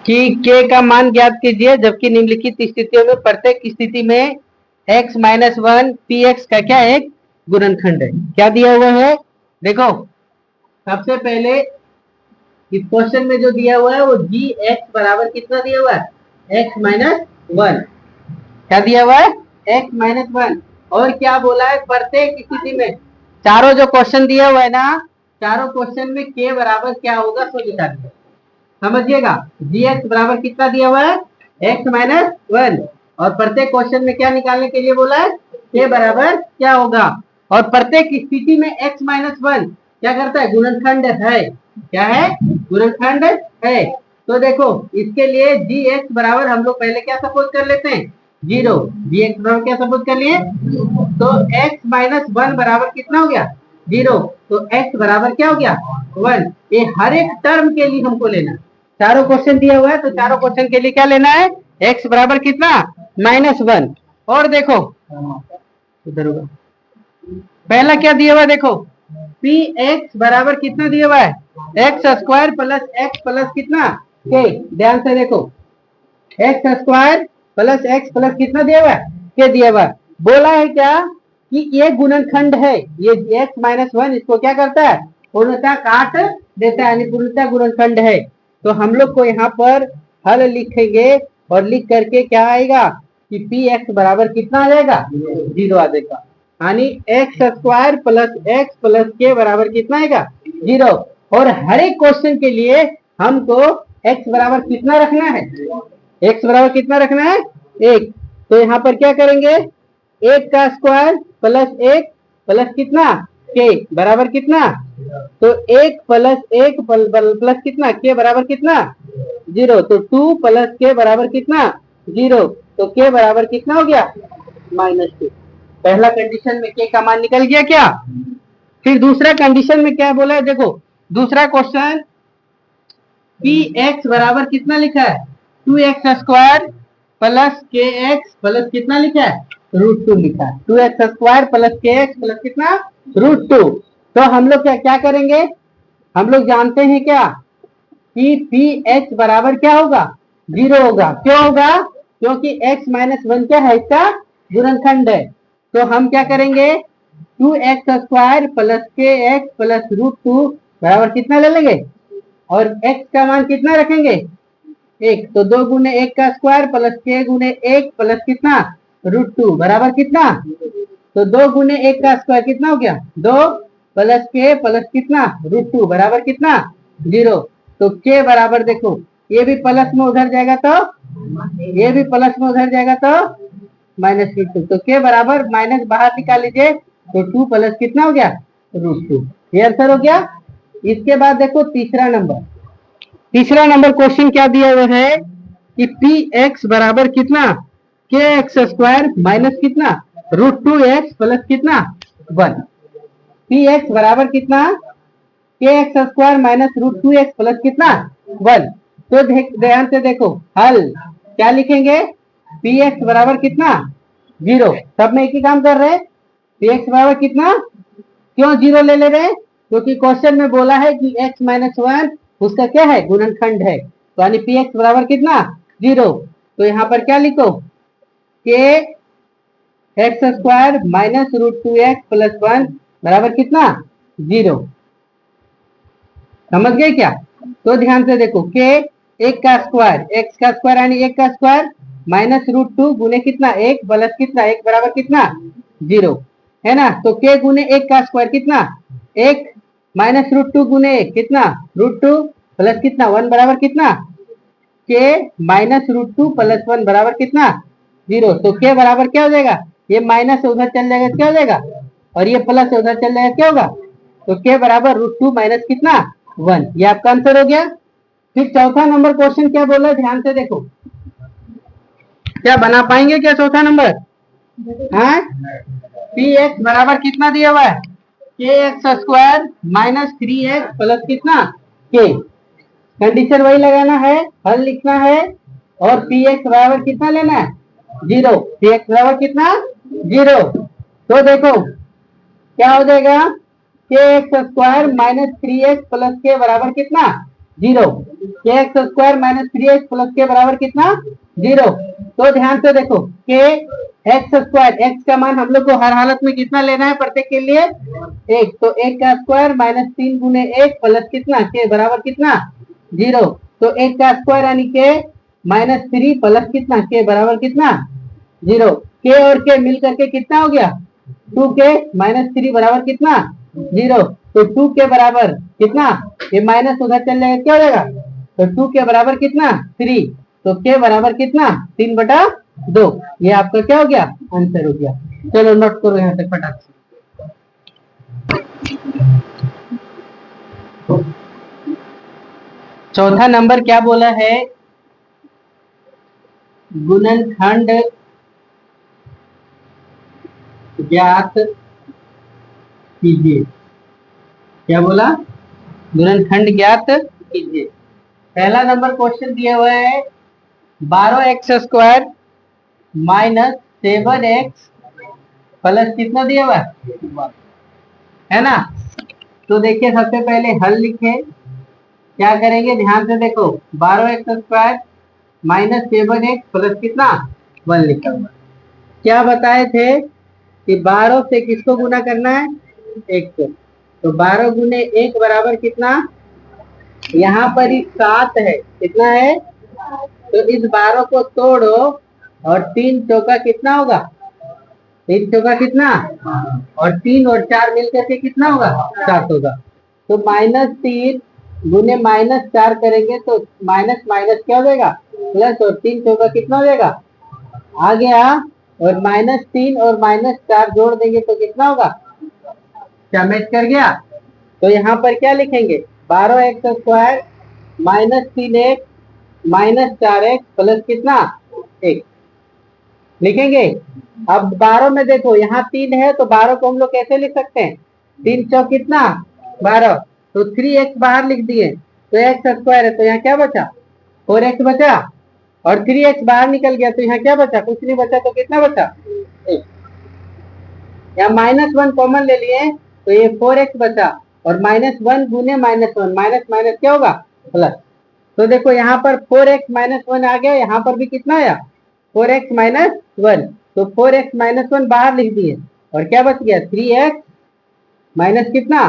कि k का मान ज्ञात कीजिए जबकि निम्नलिखित स्थितियों में प्रत्येक स्थिति में x minus one P x का क्या एक गुणनखंड है। क्या दिया हुआ है देखो, सबसे पहले इस क्वेश्चन में जो दिया हुआ है वो जी एक्स बराबर कितना दिया हुआ है x माइनस वन। क्या दिया हुआ है x माइनस वन। और क्या बोला है प्रत्येक स्थिति में, चारों जो क्वेश्चन दिया हुआ है ना, चारों क्वेश्चन में k बराबर क्या होगा सो दिखा दिया। समझिएगा, जी एक्स बराबर कितना दिया हुआ है x माइनस वन। और प्रत्येक क्वेश्चन में क्या निकालने के लिए बोला है k बराबर क्या होगा। और प्रत्येक स्थिति में x माइनस वन क्या करता है गुणनखंड है। क्या है गुणनखंड है। तो देखो इसके लिए जी एक्स बराबर हम लोग पहले क्या सपोज कर लेते हैं जीरो। जी एक्स बराबर क्या सपोज कर लिए, तो x माइनस वन बराबर कितना हो गया जीरो। तो x बराबर क्या हो गया वन। ये हर एक टर्म के लिए हमको लेना है। चारों क्वेश्चन दिया हुआ है तो चारों क्वेश्चन के लिए क्या लेना है x बराबर कितना माइनस वन। और देखो इधर होगा, पहला क्या दिया हुआ है देखो पी एक्स बराबर कितना दिया हुआ है x square plus x plus कितना के। ध्यान से देखो x square plus x plus कितना दिया हुआ है के दिया हुआ है। बोला है क्या कि ये गुणनखंड है, ये एक्स माइनस वन इसको क्या करता है पूर्णतः काट देता है, यानी पूर्णतः गुणनखंड है। तो हम लोग को यहाँ पर हल लिखेंगे और लिख करके क्या आएगा कि पी एक्स बराबर कितना आ जाएगा जीरो आ जाएगा, यानी एक्स स्क्वायर प्लस के बराबर कितना आएगा जीरो। और हर एक क्वेश्चन के लिए हमको एक्स बराबर कितना रखना है, एक्स बराबर कितना रखना है एक। तो यहाँ पर क्या करेंगे एक का स्क्वायर प्लस एक प्लस कितना के बराबर कितना, तो एक प्लस एक प्लस कितना के बराबर कितना जीरो। तो टू प्लस के बराबर कितना जीरो। तो के बराबर कितना हो गया माइनस टू। पहला कंडीशन में के का मान निकल गया क्या। फिर दूसरा कंडीशन में क्या बोला है देखो, दूसरा क्वेश्चन पी एक्स बराबर कितना लिखा है टू एक्स स्क्वायर प्लस के एक्स प्लस कितना लिखा है रूट टू लिखा है। टू एक्स स्क्वायर प्लस के एक्स प्लस कितना रूट टू। तो हम लोग क्या क्या करेंगे, हम लोग जानते हैं क्या कि पी एच बराबर क्या होगा जीरो होगा। क्यों होगा, क्योंकि एक्स माइनस वन क्या है इसका गुणनखंड है। तो हम क्या करेंगे टू एक्स स्क्वायर प्लस के एक्स प्लस रूट टू बराबर कितना ले लेंगे और x का मान कितना रखेंगे एक। तो दो गुने एक का स्क्वायर प्लस के गुने एक प्लस कितना रूट टू बराबर कितना, तो दो गुने एक का स्क्वायर कितना हो गया दो प्लस के प्लस कितना रूट टू बराबर कितना जीरो। तो के बराबर देखो ये भी प्लस में उधर जाएगा तो ये भी प्लस में उधर जाएगा तो माइनस रूट टू। तो के बराबर माइनस बाहर निकाल लीजिए तो टू प्लस कितना हो गया रूट टू। ये आंसर हो गया। इसके बाद देखो तीसरा नंबर क्वेश्चन क्या दिया हुआ है कि पी एक्स बराबर कितना के एक्स स्क्वायर माइनस कितना रूट टू एक्स प्लस कितना वन। पी एक्स बराबर कितना K X square minus root two X plus कितना वन। तो ध्यान से देखो हल क्या लिखेंगे पी एक्स बराबर कितना जीरो। सब में एक ही काम कर रहे हैं, पी एक्स बराबर कितना क्यों जीरो ले रहे हैं क्योंकि क्वेश्चन में बोला है कि x माइनस वन उसका क्या है गुणनखंड है। तो यानी पी एक्स बराबर कितना जीरो। तो यहाँ पर क्या लिखो K X square minus root two X plus one बराबर कितना जीरो। समझ गए क्या। तो ध्यान से देखो के एक का स्क्वायर एक्स का स्क्वायर यानी एक का स्क्वायर माइनस रूट टू गुने कितना एक प्लस कितना एक बराबर कितना जीरो है ना। तो के गुने एक का स्क्वायर कितना एक माइनस रूट टू गुने कितना रूट टू प्लस कितना वन बराबर कितना K minus root two plus one बराबर कितना जीरो। तो के बराबर क्या हो जाएगा ये माइनस उधर चल जाएगा क्या हो जाएगा और ये प्लस उधर चल जाएगा क्या होगा। तो के बराबर रूट टू माइनस कितना वन। ये आपका आंसर हो गया। फिर चौथा नंबर क्वेश्चन क्या बोला ध्यान से देखो, क्या बना पाएंगे क्या चौथा नंबर। हाँ पी एक्स बराबर कितना दिया हुआ है के X square minus three x plus कितना के। कंडीशन वही लगाना है हल लिखना है और पी एक्स बराबर कितना लेना है जीरो। पी एक्स बराबर कितना जीरो। तो देखो क्या हो जाएगा के X square minus three x plus के बराबर कितना 0। के X square minus 3x plus के बराबर कितना 0। तो ध्यान से देखो के एक्स स्क्वायर, एक्स का मान हम लोग को हर हालत में कितना लेना है प्रत्येक के लिए 1। तो 1 का स्क्वायर माइनस 3 गुने 1 प्लस कितना के बराबर कितना 0। तो 1 का स्क्वायर यानी के माइनस 3 प्लस कितना के बराबर कितना 0। के और के मिल करके कितना हो गया 2 के माइनस 3 बराबर कितना 0। तो 2 के बराबर कितना ये माइनस उधर चल जाएगा क्या हो जाएगा। तो 2 के बराबर कितना 3। तो के बराबर कितना 3/2। ये आपका क्या हो गया आंसर हो गया। चलो नोट करो यहाँ तक फटाक से। चौथा नंबर क्या बोला है गुणनखंड ज्ञात कीजिए। क्या बोला गुणनखंड ज्ञात कीजिए। पहला नंबर क्वेश्चन दिया हुआ है 12x square minus 7x plus कितना दिया हुआ है ना। तो देखिए सबसे पहले हल लिखे क्या करेंगे ध्यान से देखो 12x square minus 7x plus कितना 1 लिखा हुआ। क्या बताए थे कि 12 से किसको गुना करना है 1 को। तो 12 गुने 1 बराबर कितना यहाँ पर ही 7 है कितना है। तो इस 12 को तोड़ो और 3 चौका कितना होगा 3 चौका कितना और 3 और 4 मिलकर के कितना होगा 7 होगा। तो -3 गुने -4 करेंगे तो माइनस माइनस क्या हो जाएगा प्लस और 3 चौका कितना हो जाएगा आ गया। और -3 और -4 जोड़ देंगे तो कितना होगा क्या मैच कर गया। तो यहाँ पर क्या लिखेंगे 12x square minus 3x minus 4x plus कितना 1 लिखेंगे। अब 12 में देखो यहाँ 3 है तो 12 को हम लोग कैसे लिख सकते हैं 3 चौक कितना 12। तो 3x बाहर लिख दिए तो x स्क्वायर है तो यहाँ क्या बचा 4x बचा और 3x बाहर निकल गया तो यहाँ क्या बचा कुछ नहीं बचा तो कितना बचा 1। यहाँ -1 कॉमन ले लिए तो ये 4x बचा और -1 गुने -1 माइनस माइनस क्या होगा प्लस। तो देखो यहाँ पर 4x -1 आ गया यहाँ पर भी कितना आया 4x -1। तो 4x -1 बाहर लिख दिए और क्या बच गया 3x माइनस कितना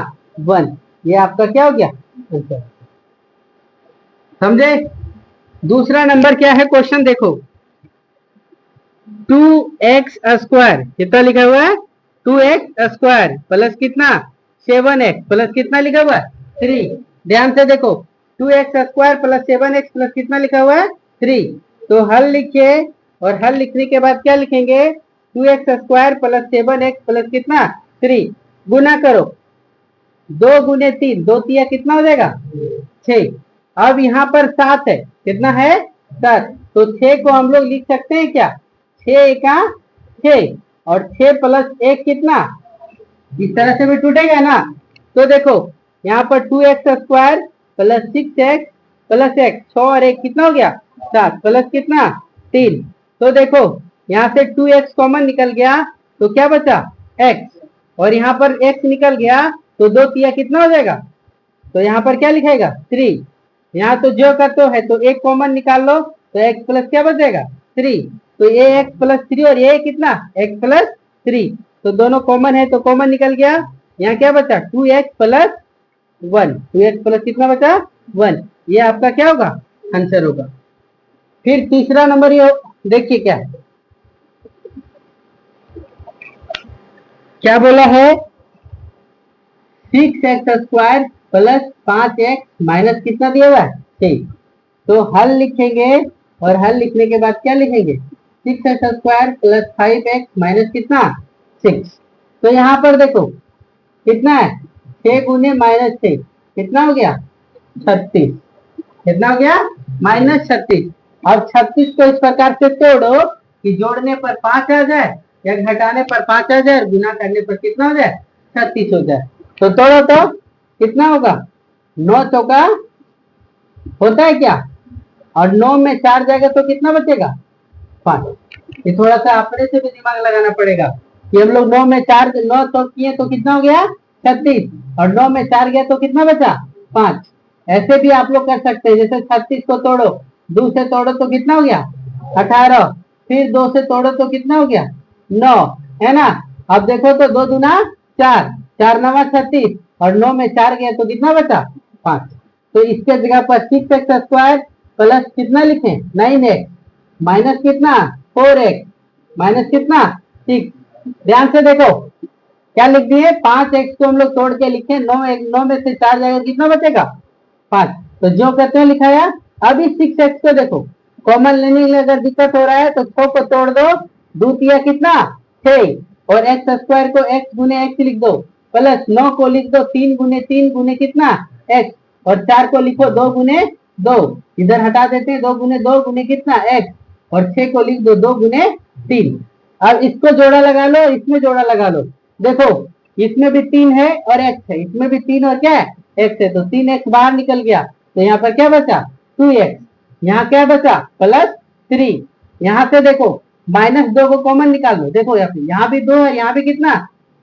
1। ये आपका क्या हो गया आंसर समझे। दूसरा नंबर क्या है क्वेश्चन देखो 2x स्क्वायर कितना लिखा हुआ है 2x स्क्वायर प्लस कितना 7x प्लस कितना लिखा हुआ है 3। ध्यान से देखो 2x square plus 7x plus कितना लिखा हुआ है 3। तो हल लिखिए और हल लिखने के बाद क्या लिखेंगे 2x square plus 7x plus कितना 3 गुना करो 2 गुने 3 2 तिया कितना हो जाएगा 6। अब यहाँ पर 7 है कितना है 7। तो 6 को हम लोग लिख सकते हैं क्या 6 एका 6 और 6 प्लस 1 कितना इस तरह से भी टूटेगा ना। तो देखो यहाँ पर 2x square plus 6x plus x 6 और 1 कितना हो गया 7 प्लस कितना 3। तो देखो यहाँ से 2x कॉमन निकल गया तो क्या बचा x और यहाँ पर x निकल गया तो 2 तिया कितना हो जाएगा। तो यहाँ पर क्या लिखेगा 3। यहाँ तो जो का तो है तो एक कॉमन निकाल लो तो x प्लस क्या बचेगा 3। तो ये x प्लस 3 और ये कितना x प्लस 3 तो दोनों कॉमन है तो कॉमन निकल गया। यहाँ क्या बचा 2x प्लस 1 2x प्लस कितना बचा 1। ये आपका क्या होगा आंसर होगा। फिर तीसरा नंबर ये देखिए क्या बोला है 6x square plus 5x minus कितना दिया हुआ है 6। तो हल लिखेंगे और हल लिखने के बाद क्या लिखेंगे 6x square plus 5x minus कितना 6। तो यहाँ पर देखो कितना है 6 गुने -6 कितना हो गया 36 कितना हो गया -36। अब 36 को इस प्रकार से तोड़ो कि जोड़ने पर 5 आ जाए या घटाने पर 5 आ जाए और गुना करने पर कितना हो जाए 36 हो जाए। तो तोड़ो तो कितना होगा 9 चौका होता है क्या और 9 में 4 जाएगा तो कितना बचेगा 5। ये थोड़ा सा अपने से भी दिमाग लगाना पड़ेगा कि हम लोग 9 में 4 9 तो किए तो कितना हो गया 36 और 9 में 4 गया तो कितना बचा 5। ऐसे भी आप लोग कर सकते हैं, जैसे 36 को तोड़ो, 2 से तोड़ो तो कितना हो गया 18, फिर 2 से तोड़ो तो कितना हो गया 9, है ना। अब देखो तो 2 दूना 4, 4 नवा 36 और 9 में 4 गया तो कितना बचा 5। तो इसके जगह पर 6x² प्लस कितना लिखे 9x माइनस कितना 4x माइनस कितना 6। ध्यान से देखो क्या लिख दिए 5x को हम लोग तोड़ के लिखे, 9 में से 4 जाएगा कितना बचेगा 5। तो जो कहते हैं लिखाया। अब इस 6x को देखो कॉमन लेने में अगर दिक्कत हो रहा है तो 6 को तोड़ दो, 2 तिया कितना 6 और x² को x गुने x लिख दो, प्लस 9 को लिख दो 3 गुने कितना x और 4 को लिखो 2 गुने 2, इधर हटा देते हैं 2 गुने कितना x और 6 को लिख दो 2 गुने 3। अब इसको जोड़ा लगा लो, इसमें जोड़ा लगा लो, देखो इसमें भी 3 है और x है, इसमें भी 3 और क्या है x है, तो 3x बाहर निकल गया तो यहाँ पर क्या बचा 2x, यहाँ क्या बचा +3। यहाँ से देखो -2 को कॉमन निकाल दो, देखो यहाँ भी 2 है, यहाँ भी कितना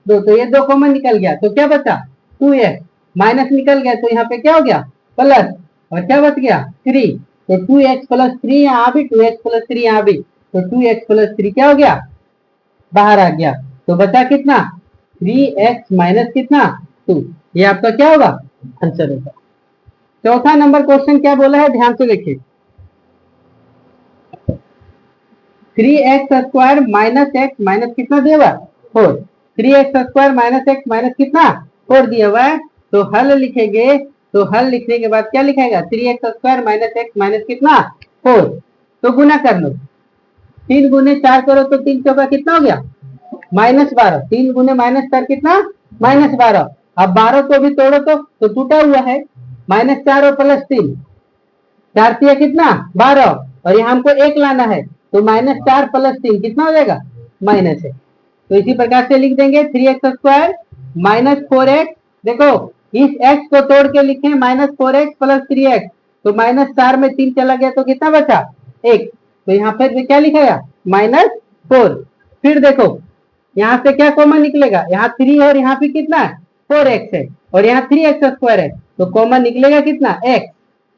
2, तो ये 2 कॉमन निकल गया तो क्या बचा 2x, माइनस निकल गया तो यहाँ पे क्या हो गया प्लस और क्या बच गया 3, तो 2x + 3 यहाँ भी, 2x + 3 यहाँ भी, तो 2x + 3 क्या हो गया बाहर आ गया, तो बचा कितना 3x - कितना 2। ये आपका क्या होगा आंसर होगा। चौथा नंबर क्वेश्चन क्या बोला है ध्यान से देखिए, 3x² - x माइनस कितना दिया हुआ 4, 3x² - x माइनस कितना 4 दिया हुआ है, तो हल लिखेंगे, तो हल लिखने के बाद क्या लिखेगा 3x² - x माइनस कितना 4, तो गुना कर लो, 3 गुने 4 करो तो 3 चौका कितना हो गया -12, 3 गुने -4 कितना -12। अब 12 को भी तोड़ो तो टूटा हुआ है, -4 और +3, 4 तिया कितना 12 और यहाँ हमको 1 लाना है तो -4 + 3 कितना हो जाएगा माइनस है। तो इसी प्रकार से लिख देंगे 3x² - 4x, देखो इस x को तोड़ के लिखे -4x + 3x, तो -4 में 3 चला गया तो कितना बचा 1, तो यहाँ पर क्या लिखाया -4। फिर देखो यहाँ से क्या कॉमन निकलेगा, यहाँ 3 और यहाँ पे कितना है 4x है और यहाँ 3x² है, तो कॉमन निकलेगा कितना x,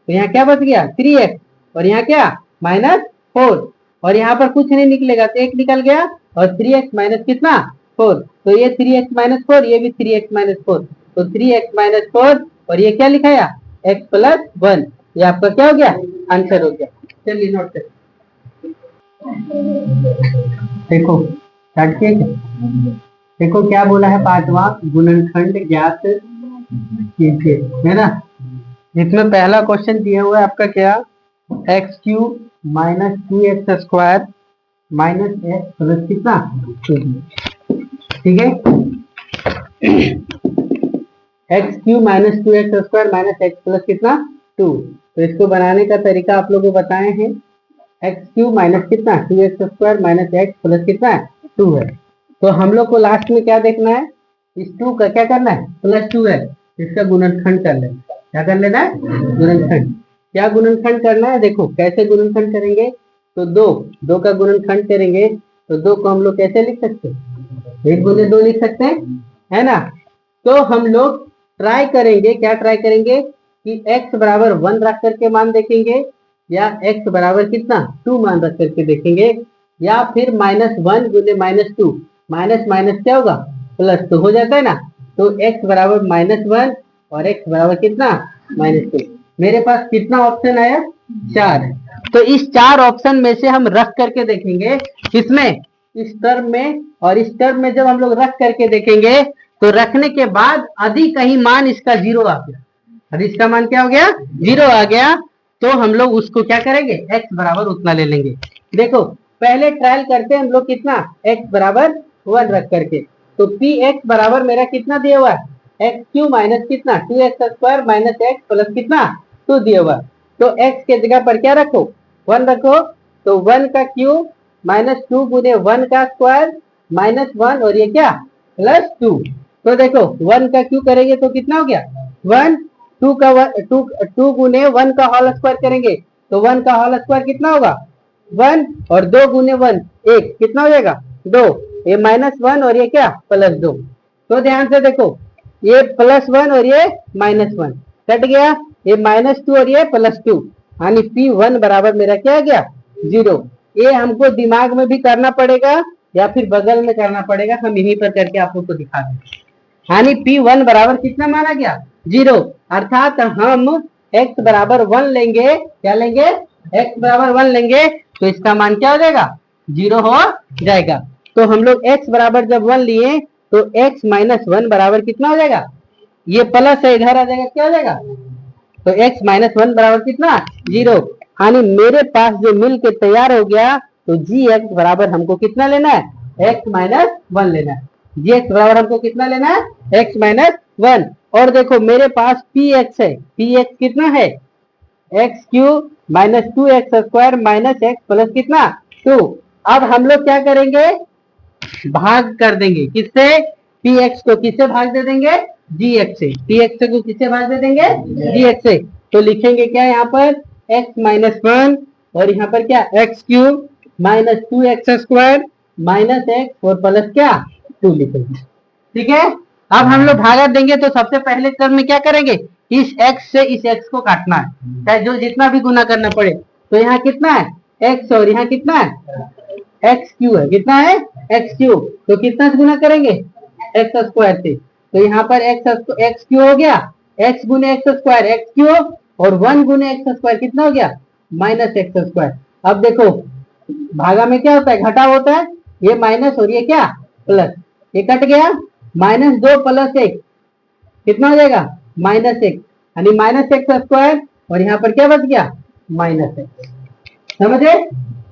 तो यहाँ क्या बच गया 3x और यहाँ क्या -4 और यहाँ पर कुछ नहीं निकलेगा तो 1 निकल गया और 3x - कितना 4, तो ये 3x - 4, ये भी 3x - 4, तो 3x - 4 और ये क्या लिखाया x + 1, ये आपका क्या हो गया आंसर हो गया। चलिए नोट करें, देखो देखो क्या बोला है, पांचवा गुणनखंड ज्ञात कीजिए, है ना। इसमें पहला क्वेश्चन दिया हुआ है आपका क्या x³ - 2x² - x प्लस कितना 2, ठीक है। x³ - 2x² - x प्लस कितना 2, तो इसको बनाने का तरीका आप लोगों को बताए हैं, x³ माइनस कितना 2x² - x प्लस कितना 2 है, तो हम लोग को लास्ट में क्या देखना है, इस 2 का क्या करना है +2 है, इसका गुणनखंड कर लेना, क्या कर लेना है गुणनखंड। क्या गुणनखंड करना है, देखो कैसे गुणनखंड करेंगे, तो 2 का गुणनखंड करेंगे तो 2 को हम लोग कैसे लिख सकते हैं 1 गुने 2 लिख सकते हैं, है ना। तो हम लोग ट्राई करेंगे, क्या ट्राई करेंगे कि x बराबर 1 रख करके मान देखेंगे, या x बराबर कितना 2 मान रख करके देखेंगे, या फिर -1 गुने -2, माइनस क्या होगा प्लस, तो हो जाता है ना, तो x बराबर -1 और x बराबर कितना -2। मेरे पास कितना ऑप्शन आया 4 है, तो इस 4 ऑप्शन में से हम रख करके देखेंगे, किसमें इस टर्म में, और इस टर्म में जब हम लोग रख करके देखेंगे तो रखने के बाद यदि कहीं मान इसका 0 आ गया, यदि इसका मान क्या हो गया 0 आ गया, तो हम लोग उसको क्या करेंगे x बराबर उतना ले लेंगे। देखो पहले ट्रायल करते हैं हम लोग कितना x बराबर 1 रख करके, तो px बराबर मेरा कितना दिया हुआ है x³ माइनस कितना 2x² - x प्लस कितना 2 दिया हुआ, तो x के जगह पर क्या रखो 1 रखो, तो 1 का क्यूब -2 गुने 1 का स्क्वायर -1 और ये क्या +2, तो देखो 1 का क्यूब करेंगे तो कितना हो गया 1, 2 गुने 1 का होल स्क्वायर करेंगे तो 1 का होल स्क्वायर कितना होगा 1 और 2 गुने 1 1 कितना हो जाएगा 2, ये -1 और ये क्या +2, तो ध्यान से देखो ये +1 और ये -1 कट गया, ये -2 और ये +2, यानी P1 बराबर मेरा क्या आ गया 0। ये हमको दिमाग में भी करना पड़ेगा या फिर बगल में करना पड़ेगा, हम यहीं पर करके आप लोग को दिखा देंगे। यानी P1 बराबर कितना माना गया 0, अर्थात हम x बराबर 1 लेंगे। क्या लेंगे? x बराबर 1 लेंगे तो इसका मान क्या हो जाएगा 0 हो जाएगा। तो हम लोग x बराबर जब 1 लिए तो x - 1 बराबर कितना हो जाएगा, ये प्लस है इधर आ जाएगा, क्या हो जाएगा, तो x - 1 बराबर कितना 0। यानी मेरे पास जो मिल के तैयार हो गया, तो gx बराबर हमको कितना लेना है x - 1 लेना है। gx बराबर हमको कितना लेना है x - 1। और देखो मेरे पास px है, px कितना है x³ - 2x² - x प्लस कितना 2। अब हम लोग क्या करेंगे, भाग कर देंगे, किससे, px को किससे भाग दे देंगे gx से, px को किससे भाग दे देंगे gx से। तो लिखेंगे क्या यहाँ पर x - 1 और यहाँ पर क्या x³ - 2x² - x और प्लस क्या 2 लिखेंगे। ठीक है, अब हम लोग भागा देंगे तो सबसे पहले क्रम में क्या करेंगे, इस x से इस x को काटना है, चाहे जो जितना भी गुना करना पड़े। तो यहाँ कितना है x और यहाँ कितना है x³ है, कितना है x³, तो कितना से गुना करेंगे x² से। तो यहाँ पर x³ हो गया, x गुने x² x³ और 1 गुने x² कितना हो गया -x²। अब देखो भागा में क्या होता है, घटा होता है, ये माइनस और ये क्या प्लस, ये कट गया, -2 + 1 कितना हो जाएगा -1, यानी -x² और यहाँ पर क्या बच गया -x। समझे?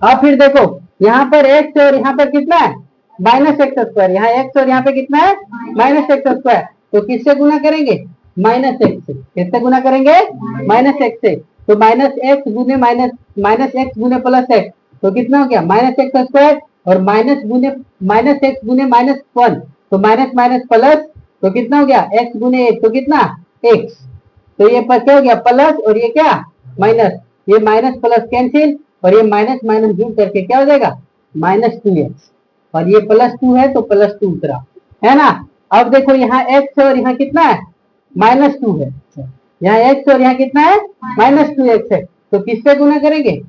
अब फिर देखो यहाँ पर x और यहाँ पर कितना है -x², यहाँ x और यहाँ पे कितना है -x²। तो किससे गुना करेंगे -x से, किससे गुना करेंगे -x से। तो -x गुने -x गुने +x तो कितना हो गया -x² और -x गुने -1 तो माइनस प्लस, तो कितना हो गया x गुने 1 तो कितना x। तो ये क्या हो गया प्लस और ये क्या माइनस, ये माइनस प्लस कैंसिल और ये माइनस माइनस जुड़ करके क्या हो जाएगा -2x और ये +2 है तो +2 उतरा, है ना। अब देखो यहाँ x और यहाँ कितना है -2 है, यहाँ x और यहाँ कितना है -2x है। तो किससे गुना करेंगे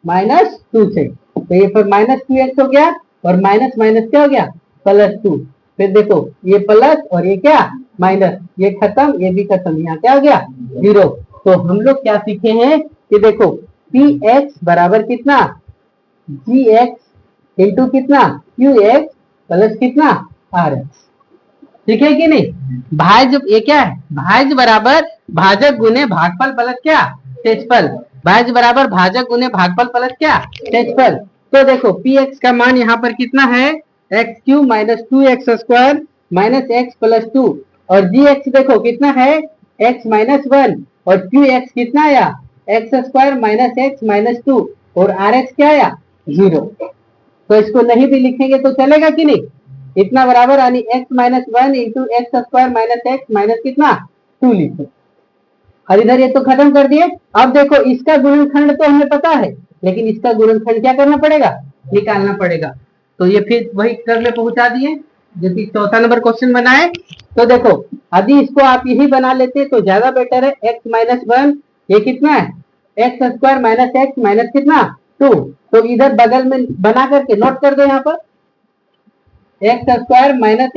-2 से। तो ये फिर -2x हो गया और माइनस माइनस क्या हो गया +2। फिर देखो ये प्लस और ये क्या माइनस, ये खत्म ये भी खत्म, यहाँ क्या हो गया 0। तो हम लोग क्या सीखे हैं कि देखो px बराबर कितना gx इंटू कितना qx प्लस कितना rx। ठीक है कि नहीं। भाज्य ये क्या है, भाज्य बराबर भाजक गुने भागफल प्लस क्या क्षेत्रफल, भाज्य बराबर भाजक गुने भागफल प्लस क्या क्षेत्रफल। तो देखो px का मान यहाँ पर कितना है x³ - 2x² - x + 2 और gx देखो कितना है x - 1 और qx कितना आया x² - x - 2 और rx क्या आया 0। तो इसको नहीं भी लिखेंगे तो चलेगा कि नहीं, इतना बराबर यानी x - 1 इंटू x² - x कितना 2 लिखो। और इधर ये तो खत्म कर दिए। अब देखो इसका गुणनखंड तो हमें पता है, लेकिन इसका गुणनखंड क्या करना पड़ेगा निकालना पड़ेगा। तो ये फिर वही क्रम में पहुंचा दिए जो कि चौथा नंबर क्वेश्चन बनाए। तो देखो यदि इसको आप यही बना लेते तो ज्यादा बेटर है, x - 1 ये कितना है x² - x कितना 2। तो इधर बगल में बना करके नोट कर दो यहाँ पर x² -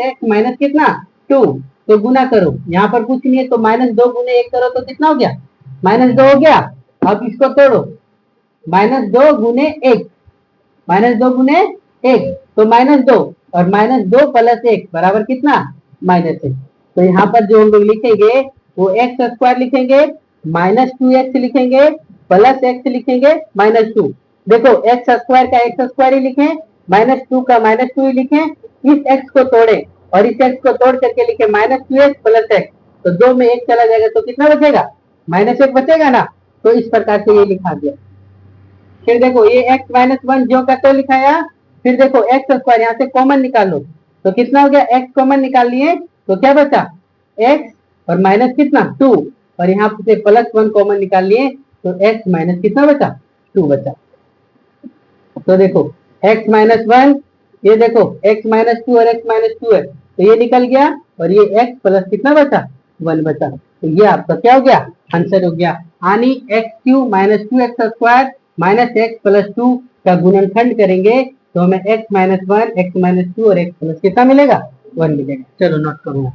x कितना 2। तो गुना करो, यहाँ पर कुछ नहीं है तो -2 गुने 1 करो तो कितना हो गया -2 हो गया। अब इसको तोड़ो -2 गुने 1 -2 गुने 1 तो -2 और -2 + 1 बराबर कितना -1। तो यहाँ पर जो हम लोग लिखेंगे वो x² लिखेंगे -2x लिखेंगे प्लस x लिखेंगे -2। देखो x² का x² ही लिखें -2 का -2 ही लिखें, इस x को तोड़े और इस x को तोड़ करके लिखे -2x + x। तो 2 में 1 चला जाएगा तो कितना बचेगा -1 बचेगा ना। तो इस प्रकार से ये लिखा गया। फिर देखो ये x - 1 जो का तो लिखाया, फिर देखो x² यहाँ से कॉमन निकाल लो तो कितना हो गया x कॉमन निकाल लिए तो क्या बचा x और माइनस कितना 2 और यहाँ से +1 कॉमन निकाल लिए तो x माइनस कितना बचा 2 बचा। तो देखो x - 1 ये देखो x - 2 और x - 2 है तो ये निकल गया और ये x प्लस कितना बचा 1 बचा। तो ये आपका क्या हो गया, आंसर हो गया। यानी x³ minus 2x² minus x plus 2 का गुणनखंड करेंगे तो हमें x माइनस 1, x माइनस 2 और x प्लस कितना मिलेगा, 1 मिलेगा। चलो नोट करो।